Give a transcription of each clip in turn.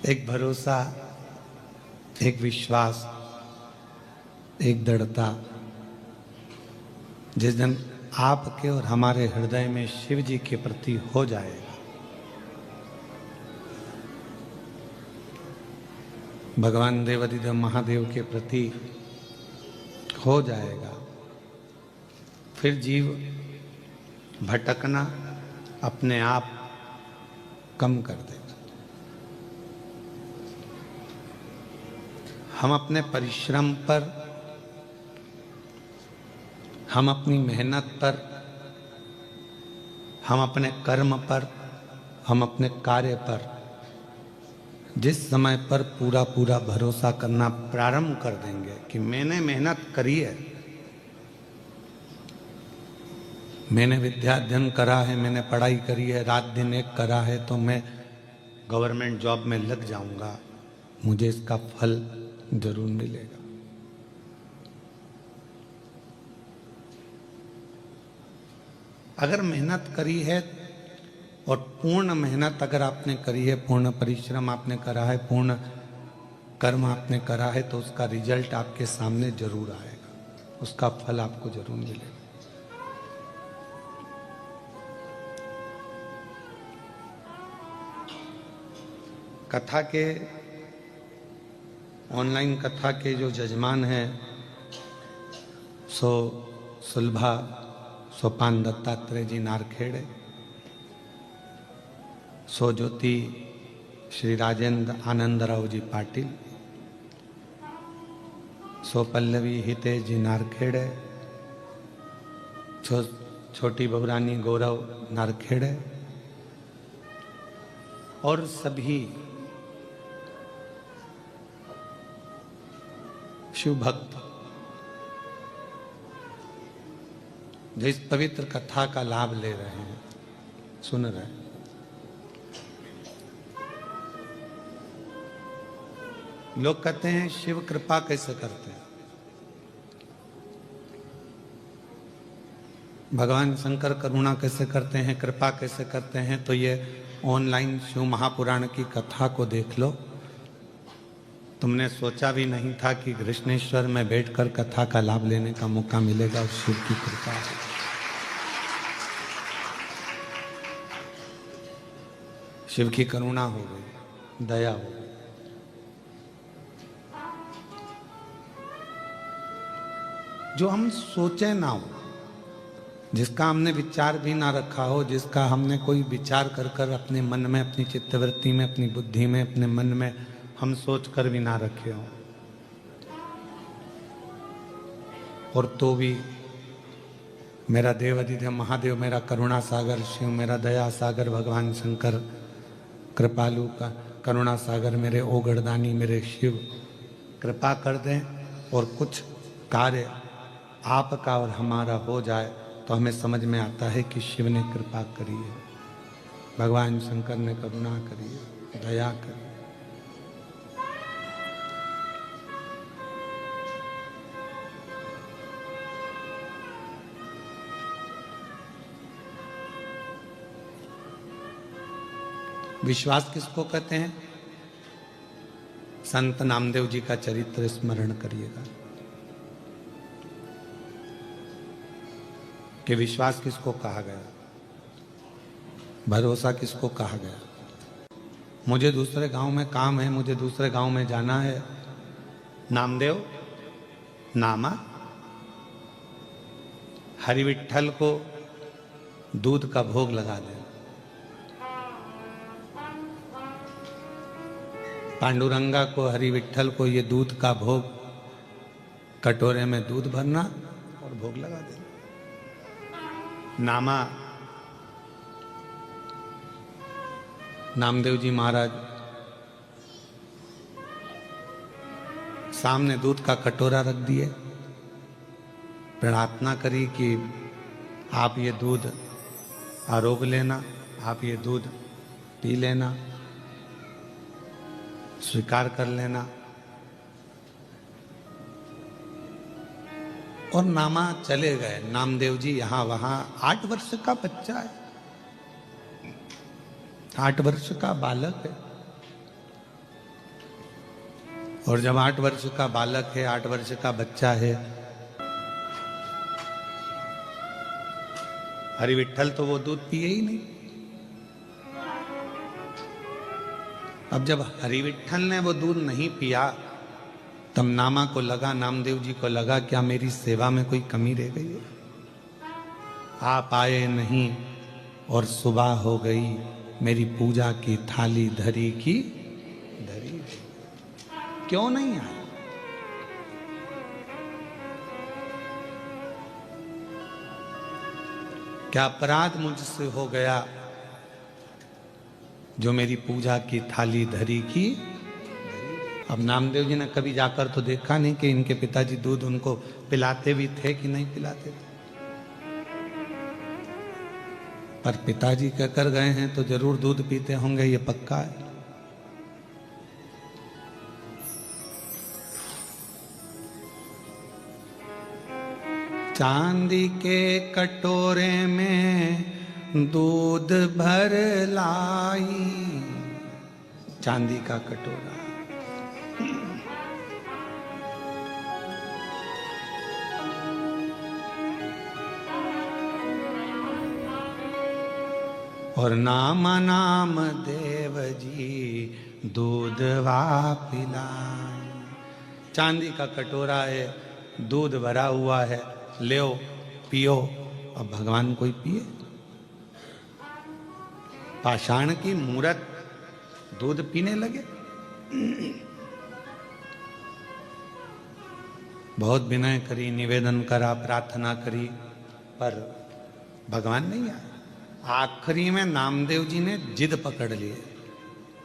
एक भरोसा, एक विश्वास, एक दृढ़ता। जिस दिन आपके और हमारे हृदय में शिव जी के प्रति हो जाएगा, भगवान देवाधिदेव महादेव के प्रति हो जाएगा, फिर जीव भटकना अपने आप कम कर देगा। हम अपने परिश्रम पर, हम अपनी मेहनत पर, हम अपने कर्म पर, हम अपने कार्य पर जिस समय पर पूरा पूरा भरोसा करना प्रारंभ कर देंगे कि मैंने मेहनत करी है, मैंने विद्या अध्ययन करा है, मैंने पढ़ाई करी है, रात दिन एक करा है, तो मैं गवर्नमेंट जॉब में लग जाऊंगा, मुझे इसका फल जरूर मिलेगा। अगर मेहनत करी है और पूर्ण मेहनत अगर आपने करी है, पूर्ण परिश्रम आपने करा है, पूर्ण कर्म आपने करा है, तो उसका रिजल्ट आपके सामने जरूर आएगा, उसका फल आपको जरूर मिलेगा। कथा के, ऑनलाइन कथा के जो जजमान हैं सो सुलभा सोपान दत्तात्रेय जी नारखेड़े, सो ज्योति श्री राजेंद्र आनंदराव जी पाटिल, सो पल्लवी हितेश जी नारखेड़े, छोटी बहुरानी गौरव नारखेड़े और सभी शिव भक्त जो इस पवित्र कथा का लाभ ले रहे हैं, सुन रहे हैं। लोग कहते हैं शिव कृपा कैसे करते हैं, भगवान शंकर करुणा कैसे करते हैं, कृपा कैसे करते हैं। तो ये ऑनलाइन शिव महापुराण की कथा को देख लो। तुमने सोचा भी नहीं था कि कृष्णेश्वर में बैठकर कथा का लाभ लेने का मौका मिलेगा, और शिव की कृपा है। शिव की करुणा हो गई, दया हो गई। जो हम सोचे ना हो, जिसका हमने विचार भी ना रखा हो, जिसका हमने कोई विचार कर कर अपने मन में, अपनी चित्तवृत्ति में, अपनी बुद्धि में, अपने मन में हम सोच कर भी ना रखे हो, और तो भी मेरा देवाधिदेव महादेव, मेरा करुणा सागर शिव, मेरा दया सागर भगवान शंकर, कृपालु का करुणा सागर मेरे ओगड़दानी मेरे शिव कृपा कर दें और कुछ कार्य आपका और हमारा हो जाए, तो हमें समझ में आता है कि शिव ने कृपा करी है, भगवान शंकर ने करुणा करी है, दया करी। विश्वास किसको कहते हैं? संत नामदेव जी का चरित्र स्मरण करिएगा कि विश्वास किसको कहा गया, भरोसा किसको कहा गया। मुझे दूसरे गांव में काम है, मुझे दूसरे गांव में जाना है, नामदेव नामा हरि विठ्ठल को दूध का भोग लगा दे, पांडुरंगा को, हरि विठ्ठल को ये दूध का भोग, कटोरे में दूध भरना और भोग लगा देना। नामा नामदेव जी महाराज सामने दूध का कटोरा रख दिए, प्रार्थना करी कि आप ये दूध आरोग लेना, आप ये दूध पी लेना, स्वीकार कर लेना। और नामा चले गए। नामदेव जी यहां वहां, 8 वर्ष का बच्चा है, 8 वर्ष का बालक है, और जब 8 वर्ष का बालक है, 8 वर्ष का बच्चा है, हरि विठ्ठल तो वो दूध पिए ही नहीं। अब जब हरि विठ्ठल ने वो दूध नहीं पिया, तब नामा को लगा, नामदेव जी को लगा क्या मेरी सेवा में कोई कमी रह गई है। आप आए नहीं और सुबह हो गई, मेरी पूजा की थाली धरी की धरी। क्यों नहीं आए? क्या अपराध मुझसे हो गया जो मेरी पूजा की थाली धरी की? अब नामदेव जी ने कभी जाकर तो देखा नहीं कि इनके पिताजी दूध उनको पिलाते भी थे कि नहीं पिलाते थे, पर पिताजी कहकर गए हैं तो जरूर दूध पीते होंगे, ये पक्का है। चांदी के कटोरे में दूध भर लाई, चांदी का कटोरा। और नाम नाम देव जी दूध वा पिलाई। चांदी का कटोरा है, दूध भरा हुआ है, ले पियो। अब भगवान कोई पिए? पाषाण की मूरत दूध पीने लगे। बहुत विनय करी, निवेदन करा, प्रार्थना करी, पर भगवान नहीं आए। आखिरी में नामदेव जी ने जिद पकड़ लिए,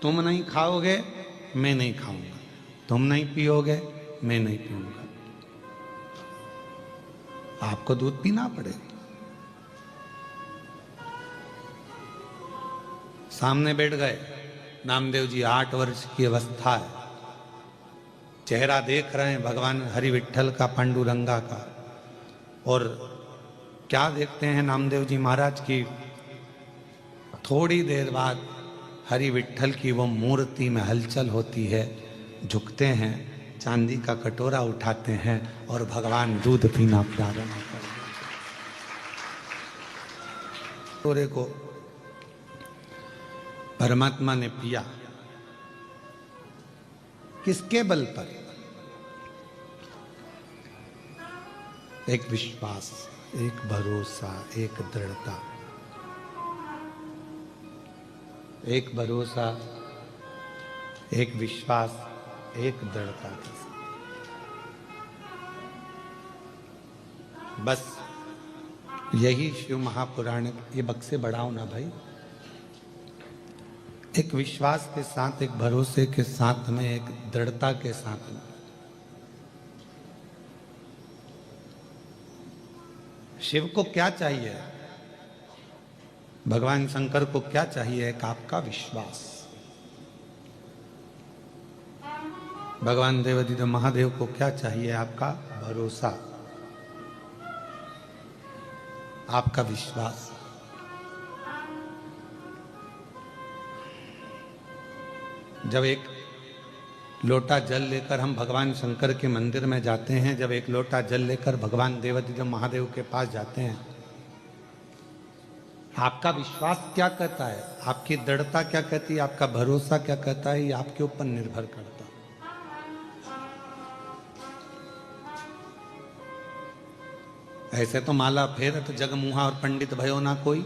तुम नहीं खाओगे मैं नहीं खाऊंगा, तुम नहीं पियोगे मैं नहीं पीऊंगा, आपको दूध पीना पड़ेगा। सामने बैठ गए नामदेव जी, 8 वर्ष की अवस्था है, चेहरा देख रहे हैं भगवान हरि विठ्ठल का, पांडुरंगा का। और क्या देखते हैं नामदेव जी महाराज की, थोड़ी देर बाद हरि विठ्ठल की वो मूर्ति में हलचल होती है, झुकते हैं, चांदी का कटोरा उठाते हैं और भगवान दूध पीना प्रारंभ करते हैं। कटोरे को परमात्मा ने पिया, किसके बल पर? एक विश्वास, एक भरोसा, एक दृढ़ता। एक भरोसा, एक विश्वास, एक दृढ़ता के साथ। बस यही शिव महापुराण, ये बक्से बढ़ाओ ना भाई। एक विश्वास के साथ, एक भरोसे के साथ में, एक दृढ़ता के साथ में शिव को क्या चाहिए? भगवान शंकर को क्या चाहिए? एक आपका विश्वास। भगवान देवाधिदेव महादेव को क्या चाहिए? आपका भरोसा, आपका विश्वास। जब एक लोटा जल लेकर हम भगवान शंकर के मंदिर में जाते हैं, जब एक लोटा जल लेकर भगवान देवाधिदेव महादेव के पास जाते हैं, आपका विश्वास क्या कहता है, आपकी दृढ़ता क्या कहती है, आपका भरोसा क्या कहता है, ये आपके ऊपर निर्भर करता है। ऐसे तो माला फेर तो जगमुहा और पंडित भयो ना कोई,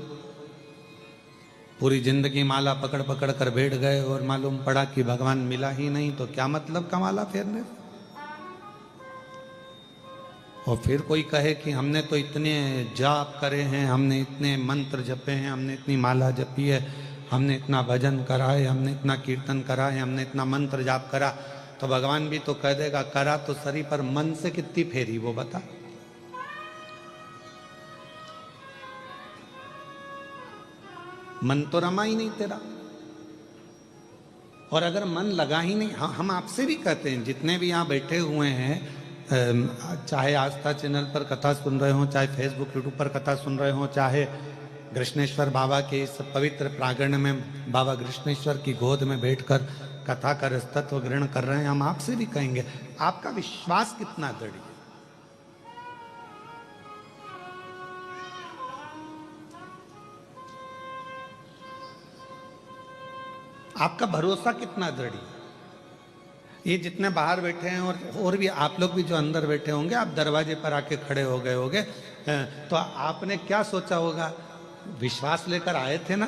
पूरी जिंदगी माला पकड़ पकड़ कर बैठ गए और मालूम पड़ा कि भगवान मिला ही नहीं, तो क्या मतलब का माला फेरने? और फिर कोई कहे कि हमने तो इतने जाप करे हैं, हमने इतने मंत्र जपे हैं, हमने इतनी माला जपी है, हमने इतना भजन करा है, हमने इतना कीर्तन करा है, हमने इतना मंत्र जाप करा, तो भगवान भी तो कह देगा करा तो सरी, पर मन से कितनी फेरी वो बता। मन तो रमा ही नहीं तेरा, और अगर मन लगा ही नहीं, हम आपसे भी कहते हैं, जितने भी यहाँ बैठे हुए हैं, चाहे आस्था चैनल पर कथा सुन रहे हो, चाहे फेसबुक यूट्यूब पर कथा सुन रहे हो, चाहे कृष्णेश्वर बाबा के इस पवित्र प्रांगण में बाबा कृष्णेश्वर की गोद में बैठकर कथा का रसतत्व ग्रहण कर रहे हैं, हम आपसे भी कहेंगे आपका विश्वास कितना दृढ़ है। आपका भरोसा कितना दृढ़ है। ये जितने बाहर बैठे हैं और भी आप लोग भी जो अंदर बैठे होंगे, आप दरवाजे पर आके खड़े हो गए होंगे, तो आपने क्या सोचा होगा? विश्वास लेकर आए थे ना,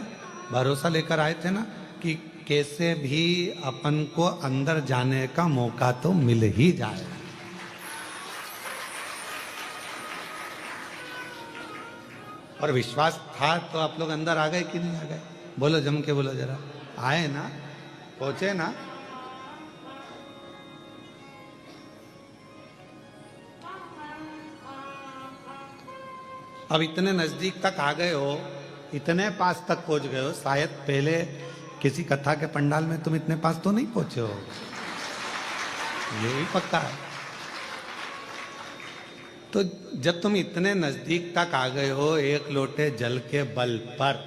भरोसा लेकर आए थे ना कि कैसे भी अपन को अंदर जाने का मौका तो मिल ही जाए। और विश्वास था तो आप लोग अंदर आ गए कि नहीं आ गए? बोलो, जम के बोलो जरा। आए ना? पहुंचे ना? अब इतने नजदीक तक आ गए हो, इतने पास तक पहुंच गए हो, शायद पहले किसी कथा के पंडाल में तुम इतने पास तो नहीं पहुंचे हो, ये भी पक्का है। तो जब तुम इतने नजदीक तक आ गए हो, एक लोटे जल के बल पर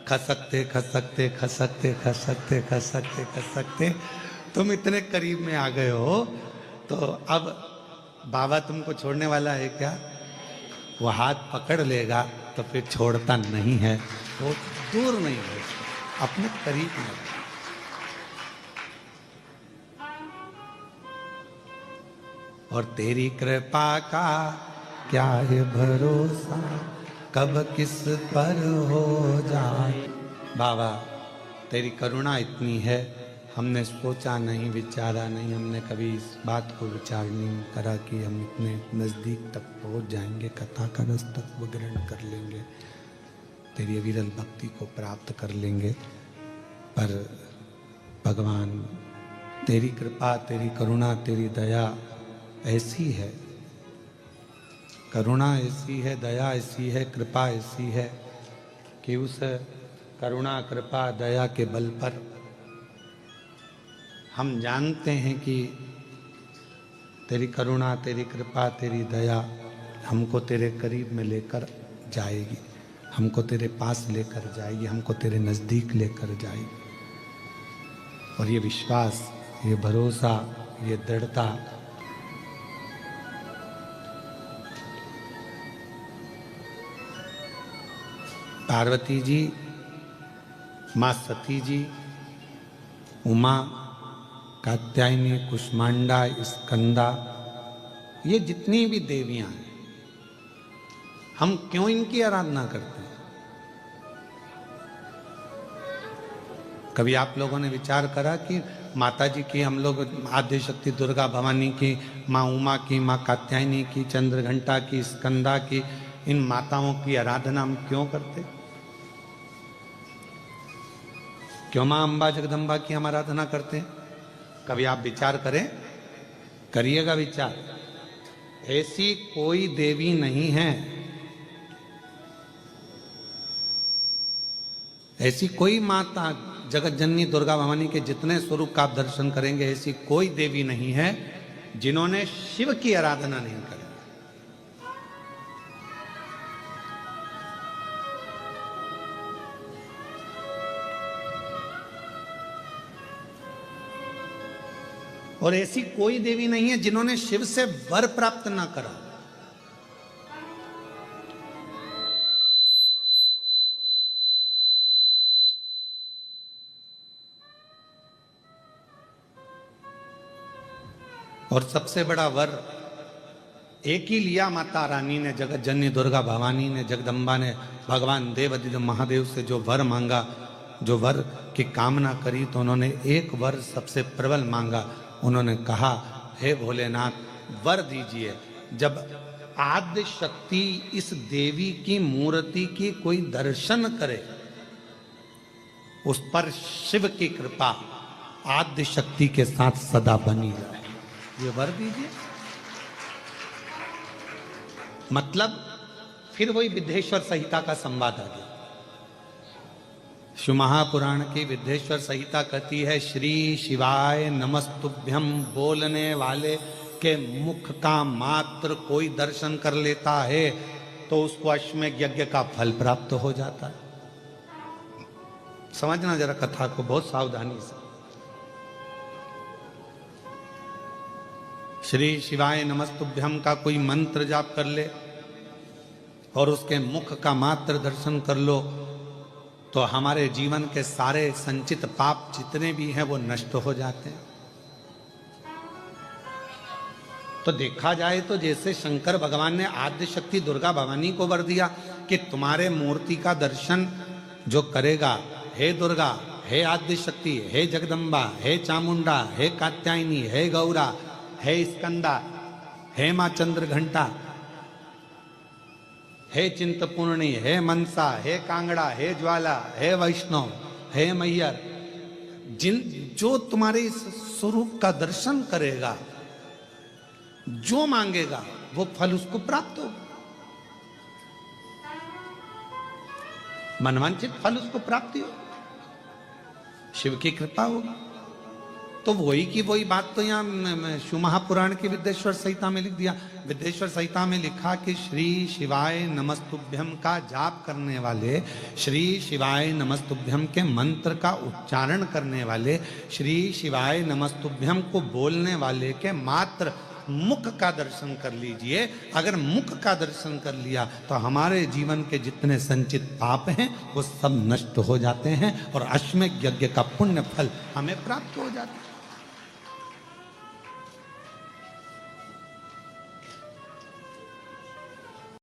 खसकते खसकते खसकते खसकते खसकते खसकते तुम इतने करीब में आ गए हो, तो अब बाबा तुमको छोड़ने वाला है क्या? वो हाथ पकड़ लेगा तो फिर छोड़ता नहीं है, वो दूर नहीं है, अपने करीब में। और तेरी कृपा का क्या है भरोसा, कब किस पर हो जाए। बाबा तेरी करुणा इतनी है, हमने सोचा नहीं, विचारा नहीं, हमने कभी इस बात को विचार नहीं करा कि हम इतने नज़दीक तक पहुंच जाएंगे, कथा का रस तक वो ग्रहण कर लेंगे, तेरी अविरल भक्ति को प्राप्त कर लेंगे। पर भगवान तेरी कृपा, तेरी करुणा, तेरी दया ऐसी है, करुणा ऐसी है, दया ऐसी है, कृपा ऐसी है कि उस करुणा, कृपा, दया के बल पर हम जानते हैं कि तेरी करुणा, तेरी कृपा, तेरी दया हमको तेरे करीब में लेकर जाएगी, हमको तेरे पास लेकर जाएगी, हमको तेरे नज़दीक लेकर जाएगी। और ये विश्वास, ये भरोसा, ये दृढ़ता पार्वती जी, माँ सती जी, उमा, कात्यायनी, कुष्मांडा, स्कंदा, ये जितनी भी देवियां हैं, हम क्यों इनकी आराधना करते हैं? कभी आप लोगों ने विचार करा कि माता जी की, हम लोग आद्य शक्ति दुर्गा भवानी की, माँ उमा की, माँ कात्यायनी की, चंद्रघंटा की, स्कंदा की, इन माताओं की आराधना हम क्यों करते? क्यों माँ अम्बा जगदम्बा की हम आराधना करते हैं? कभी आप विचार करें, करिएगा विचार। ऐसी कोई देवी नहीं है, ऐसी कोई माता, जगत जननी दुर्गा भवानी के जितने स्वरूप का आप दर्शन करेंगे, ऐसी कोई देवी नहीं है जिन्होंने शिव की आराधना नहीं करी। और ऐसी कोई देवी नहीं है जिन्होंने शिव से वर प्राप्त ना करा। और सबसे बड़ा वर एक ही लिया माता रानी ने, जगत जननी दुर्गा भवानी ने, जगदम्बा ने, भगवान देवाधिदेव महादेव से जो वर मांगा, जो वर की कामना करी, तो उन्होंने एक वर सबसे प्रबल मांगा। उन्होंने कहा, हे भोलेनाथ वर दीजिए, जब आद्य शक्ति इस देवी की मूर्ति की कोई दर्शन करे, उस पर शिव की कृपा आद्य शक्ति के साथ सदा बनी रहे, ये वर दीजिए। मतलब फिर वही विद्येश्वर संहिता का संवाद आ गया। शिव महापुराण की विद्येश्वर संहिता कहती है, श्री शिवाय नमस्तुभ्यम बोलने वाले के मुख का मात्र कोई दर्शन कर लेता है तो उसको अश्वमेध यज्ञ का फल प्राप्त हो जाता है। समझना जरा कथा को बहुत सावधानी से। श्री शिवाय नमस्तुभ्यम का कोई मंत्र जाप कर ले और उसके मुख का मात्र दर्शन कर लो तो हमारे जीवन के सारे संचित पाप जितने भी हैं वो नष्ट हो जाते हैं। तो देखा जाए तो जैसे शंकर भगवान ने आद्य शक्ति दुर्गा भवानी को वर दिया कि तुम्हारे मूर्ति का दर्शन जो करेगा, हे दुर्गा, हे आद्य शक्ति, हे जगदम्बा, हे चामुंडा, हे कात्यायनी, हे गौरा, हे स्कंदा, हे मां चंद्र घंटा, हे चिंतपूर्णी, हे मनसा, हे कांगड़ा, हे ज्वाला, हे वैष्णव, हे मैयर, जो तुम्हारे इस स्वरूप का दर्शन करेगा, जो मांगेगा वो फल उसको प्राप्त होगा, मनवांचित फल उसको प्राप्ति हो, शिव की कृपा होगी। तो वही की वही बात तो यहाँ शिव महापुराण की विद्येश्वर संहिता में लिख दिया। विद्येश्वर संहिता में लिखा कि श्री शिवाय नमस्तुभ्यम का जाप करने वाले, श्री शिवाय नमस्तुभ्यम के मंत्र का उच्चारण करने वाले, श्री शिवाय नमस्तुभ्यम को बोलने वाले के मात्र मुख का दर्शन कर लीजिए। अगर मुख का दर्शन कर लिया तो हमारे जीवन के जितने संचित पाप हैं वो सब नष्ट हो जाते हैं और अश्वमेध यज्ञ का पुण्य फल हमें प्राप्त हो जाता है।